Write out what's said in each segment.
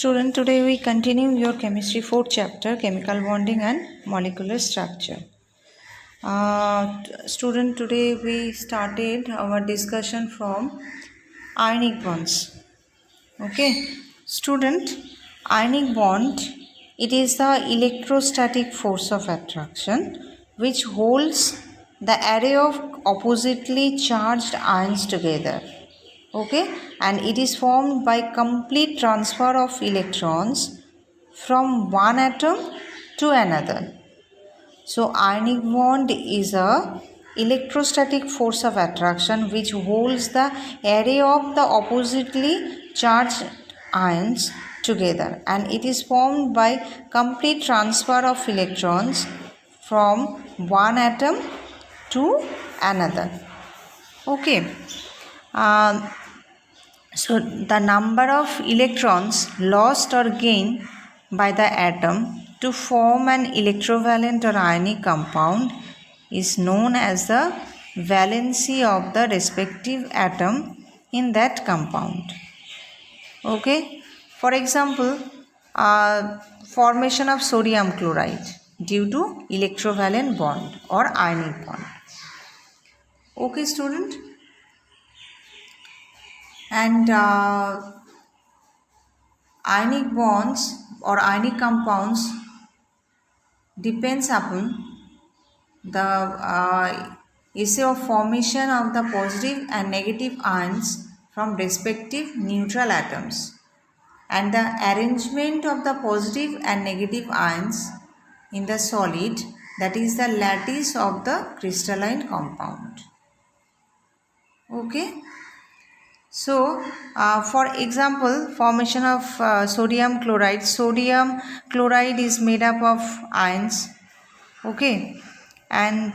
Student, today we continue your chemistry 4th chapter, chemical bonding and molecular structure. Student, today we started our discussion from ionic bonds. Okay, student, ionic bond, it is the electrostatic force of attraction which holds the array of oppositely charged ions together. Okay, and it is formed by complete transfer of electrons from one atom to another. So ionic bond is a electrostatic force of attraction which holds the array of the oppositely charged ions together, and it is formed by complete transfer of electrons from one atom to another. Okay. So the number of electrons lost or gained by the atom to form an electrovalent or ionic compound is known as the valency of the respective atom in that compound. Okay. For example, formation of sodium chloride due to electrovalent bond or ionic bond. Okay, student. And ionic bonds or ionic compounds depends upon the essay of formation of the positive and negative ions from respective neutral atoms and the arrangement of the positive and negative ions in the solid, that is the lattice of the crystalline compound. Okay. So, for example, formation of sodium chloride. Sodium chloride is made up of ions, okay, and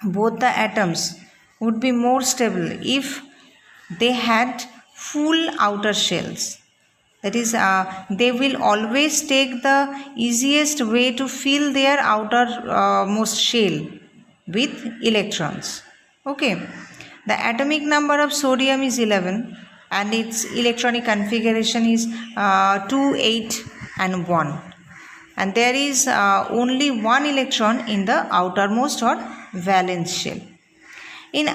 both the atoms would be more stable if they had full outer shells. That is, they will always take the easiest way to fill their outermost shell with electrons, okay. The atomic number of sodium is 11 and its electronic configuration is 2, 8 and 1. And there is only one electron in the outermost or valence shell. In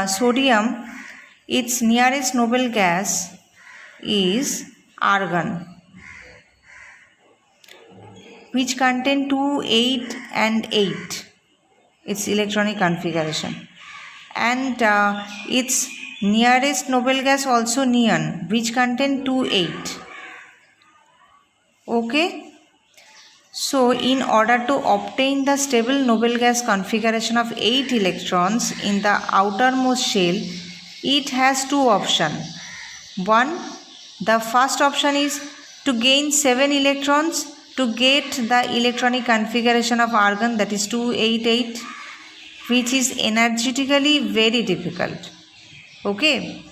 sodium, its nearest noble gas is argon, which contain 2, 8 and 8, its electronic configuration, and its nearest noble gas also neon, which contain 2, 8. Okay. So in order to obtain the stable noble gas configuration of 8 electrons in the outermost shell, it has two options. One, the first option is to gain 7 electrons to get the electronic configuration of argon, that is 288, which is energetically very difficult. Okay.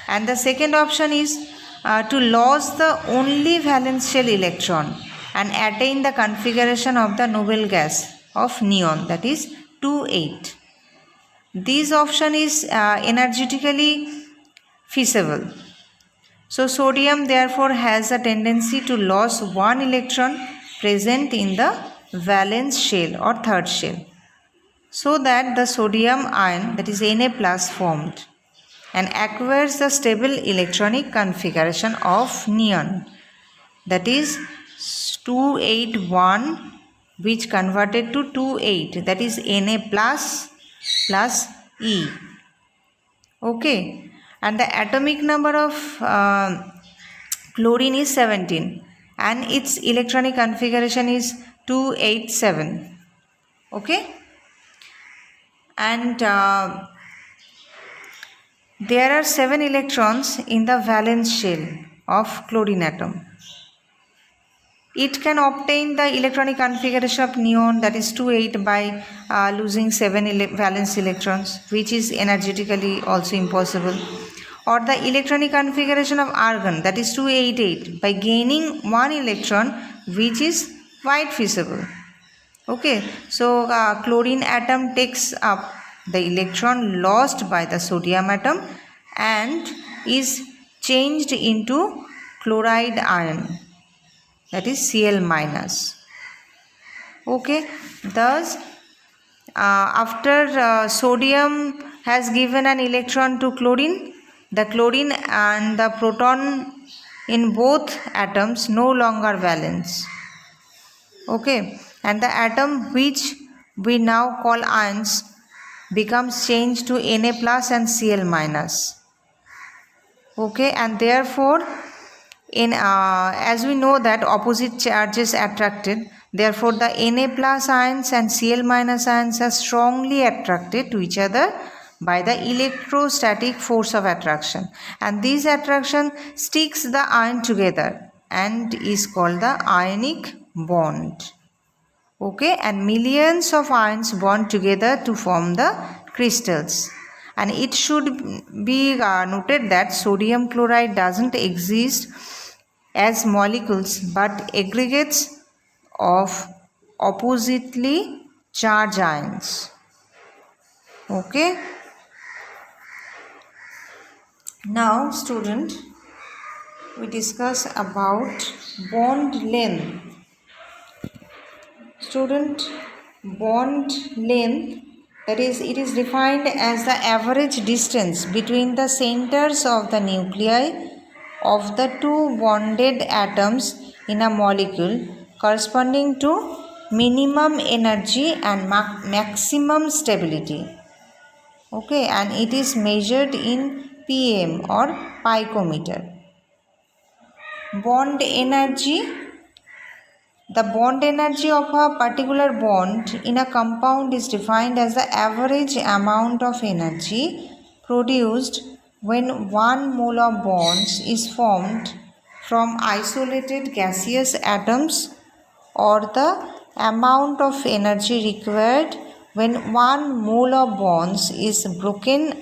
And the second option is to lose the only valence shell electron and attain the configuration of the noble gas of neon, that is 28. This option is energetically feasible. So sodium therefore has a tendency to lose one electron present in the valence shell or third shell, so that the sodium ion, that is Na plus, formed and acquires the stable electronic configuration of neon, that is 281, which converted to 28, that is Na plus plus E. Okay. And the atomic number of chlorine is 17 and its electronic configuration is 287. Okay. And there are 7 electrons in the valence shell of chlorine atom. It can obtain the electronic configuration of neon, that is 28, by losing 7 valence electrons, which is energetically also impossible, or the electronic configuration of argon, that is 288, by gaining 1 electron, which is quite feasible. Okay, so chlorine atom takes up the electron lost by the sodium atom and is changed into chloride ion, that is Cl minus. Okay, thus after sodium has given an electron to chlorine, the chlorine and the proton in both atoms no longer valence. Okay, and the atom which we now call ions becomes changed to Na plus and Cl minus. Okay, and therefore in as we know that opposite charges attracted, therefore the Na plus ions and Cl minus ions are strongly attracted to each other by the electrostatic force of attraction, and this attraction sticks the ion together and is called the ionic bond. Okay, and millions of ions bond together to form the crystals. And it should be noted that sodium chloride doesn't exist as molecules but aggregates of oppositely charged ions. Okay. Now student, we discuss about bond length. Student, bond length, that is, it is defined as the average distance between the centers of the nuclei of the two bonded atoms in a molecule corresponding to minimum energy and maximum stability. Okay, and it is measured in pm or picometer. Bond energy. The bond energy of a particular bond in a compound is defined as the average amount of energy produced when 1 mole of bonds is formed from isolated gaseous atoms, or the amount of energy required when 1 mole of bonds is broken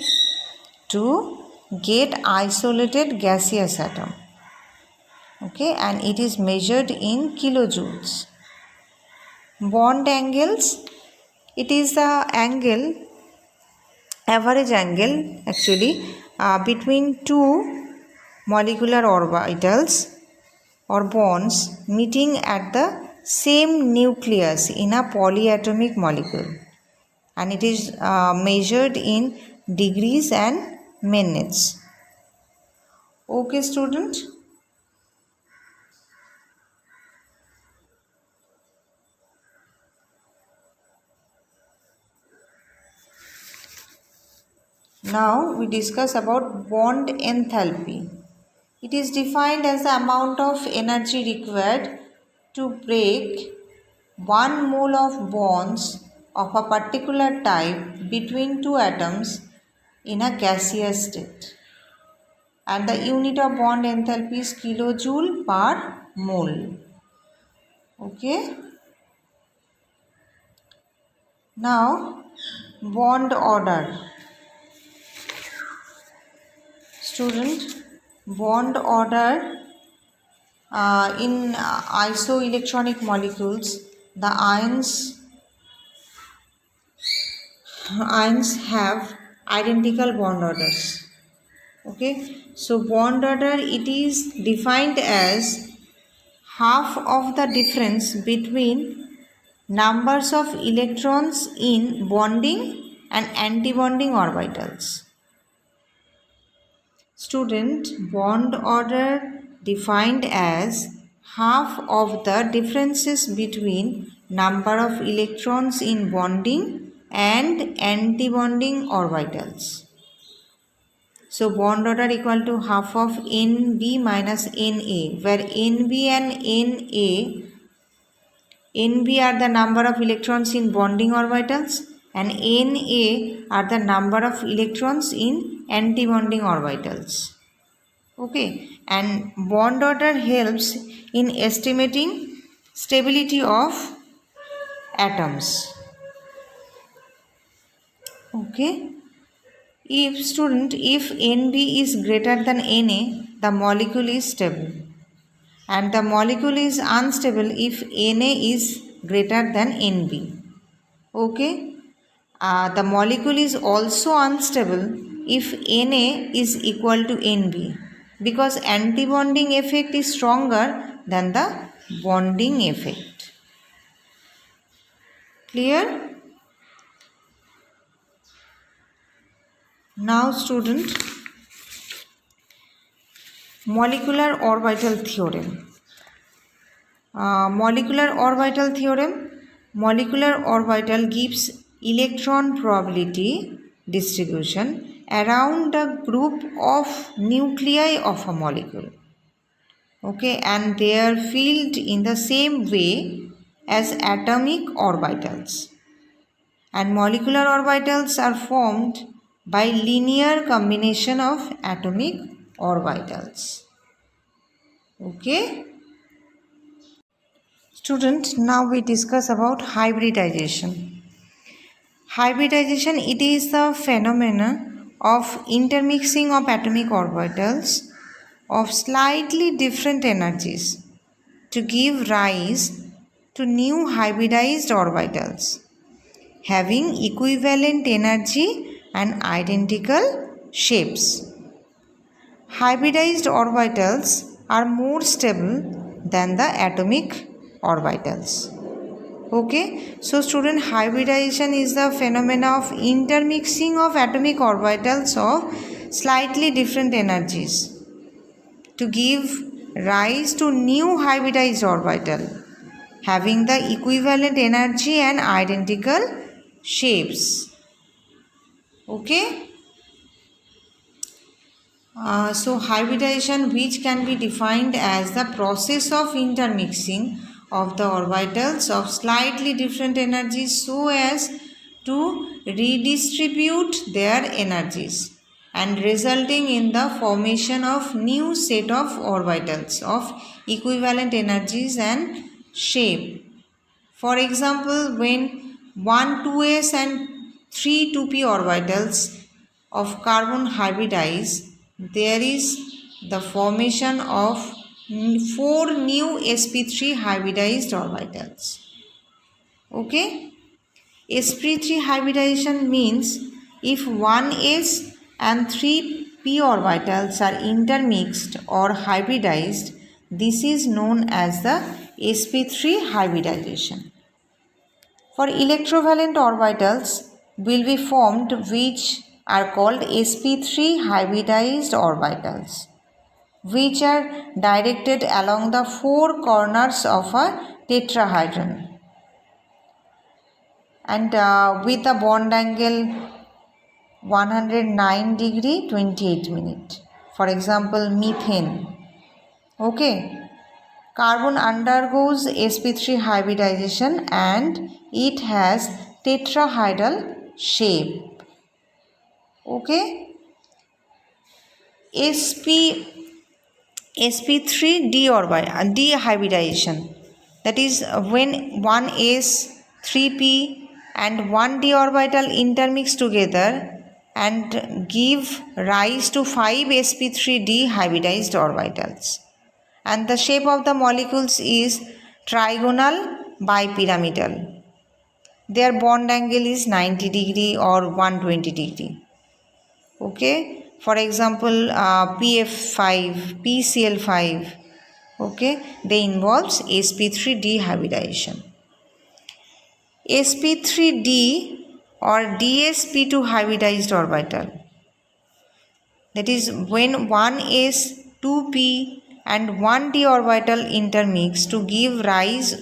to get isolated gaseous atom. Okay, and it is measured in kilojoules. Bond angles, it is the angle, average angle actually, between two molecular orbitals or bonds meeting at the same nucleus in a polyatomic molecule, and it is measured in degrees and minutes. Okay student. Now we discuss about bond enthalpy. It is defined as the amount of energy required to break 1 mole of bonds of a particular type between two atoms in a gaseous state. And the unit of bond enthalpy is kilojoule per mole. Okay. Now bond order. Student, bond order in isoelectronic molecules, the ions have identical bond orders. Okay, so bond order, it is defined as half of the difference between numbers of electrons in bonding and antibonding orbitals. Student, bond order defined as half of the differences between number of electrons in bonding and antibonding orbitals. So bond order equal to half of Nb minus Na, where Nb and Nb are the number of electrons in bonding orbitals and Na are the number of electrons in antibonding orbitals. Okay, and bond order helps in estimating stability of atoms. Okay, if Nb is greater than Na, the molecule is stable, and the molecule is unstable if Na is greater than Nb. Okay, the molecule is also unstable if Na is equal to Nb, because antibonding effect is stronger than the bonding effect. Clear? Now student, molecular orbital theorem. Molecular orbital gives electron probability distribution around the group of nuclei of a molecule. Okay, and they are filled in the same way as atomic orbitals. And molecular orbitals are formed by linear combination of atomic orbitals. Okay. Student, now we discuss about hybridization. Hybridization, it is the phenomenon of intermixing of atomic orbitals of slightly different energies to give rise to new hybridized orbitals having equivalent energy and identical shapes. Hybridized orbitals are more stable than the atomic orbitals. Okay, so student, hybridization is the phenomena of intermixing of atomic orbitals of slightly different energies to give rise to new hybridized orbital having the equivalent energy and identical shapes. Okay. So hybridization, which can be defined as the process of intermixing of the orbitals of slightly different energies so as to redistribute their energies and resulting in the formation of new set of orbitals of equivalent energies and shape. For example, when 1 2s and 3 2p orbitals of carbon hybridize, there is the formation of 4 new sp3 hybridized orbitals. Okay, sp3 hybridization means if 1s and 3p orbitals are intermixed or hybridized, this is known as the sp3 hybridization. For electrovalent orbitals will be formed which are called sp3 hybridized orbitals, which are directed along the 4 corners of a tetrahedron and with a bond angle 109 degree 28 minute. For example, methane. Okay. Carbon undergoes sp3 hybridization and it has tetrahedral shape. Okay. sp3 dehybridization, that is when 1s 3p and 1d orbital intermix together and give rise to 5 sp3d hybridized orbitals, and the shape of the molecules is trigonal bipyramidal. Their bond angle is 90 degree or 120 degree. Okay. For example, PF5, PCl5, okay, they involves sp3 dehybridization. sp3d or dsp2 hybridized orbital, that is when 1s 2p and 1d orbital intermix to give rise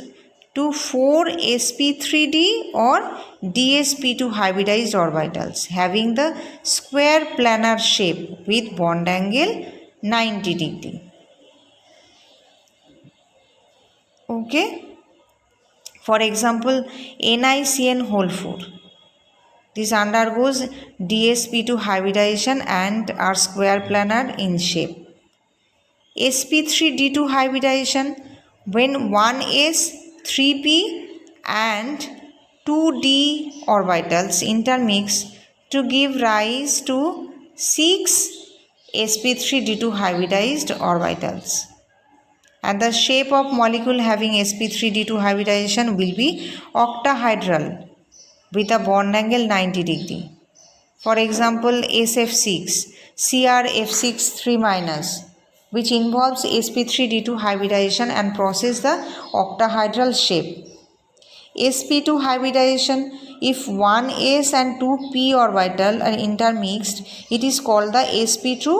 to 4 sp3d or dsp2 hybridized orbitals having the square planar shape with bond angle 90 degree. Okay. For example, NiCN4, this undergoes dsp2 hybridization and are square planar in shape. sp3d2 hybridization, when 1s 3p and 2d orbitals intermix to give rise to 6 sp3d2 hybridized orbitals, and the shape of molecule having sp3d2 hybridization will be octahedral with a bond angle 90 degree. For example, SF6, CrF6 3-, which involves sp3d2 hybridization and process the octahedral shape. sp2 hybridization, if one s and two p orbital are intermixed, it is called the sp2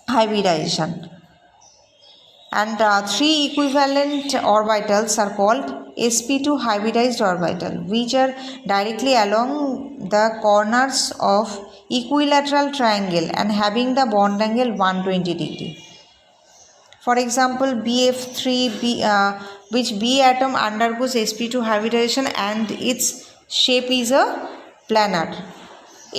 hybridization. And three equivalent orbitals are called sp2 hybridized orbital, which are directly along the corners of equilateral triangle and having the bond angle 120 degree. For example, BF3, which B atom undergoes sp2 hybridization and its shape is a planar.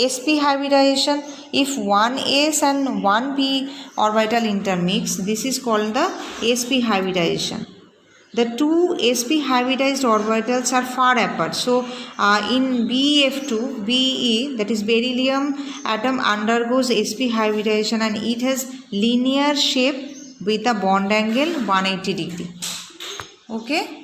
sp hybridization, if one s and one p orbital intermix, this is called the sp hybridization. The two sp hybridized orbitals are far apart. So in BF2, Be, that is beryllium atom undergoes sp hybridization and it has linear shape with a bond angle 180 degree. Okay.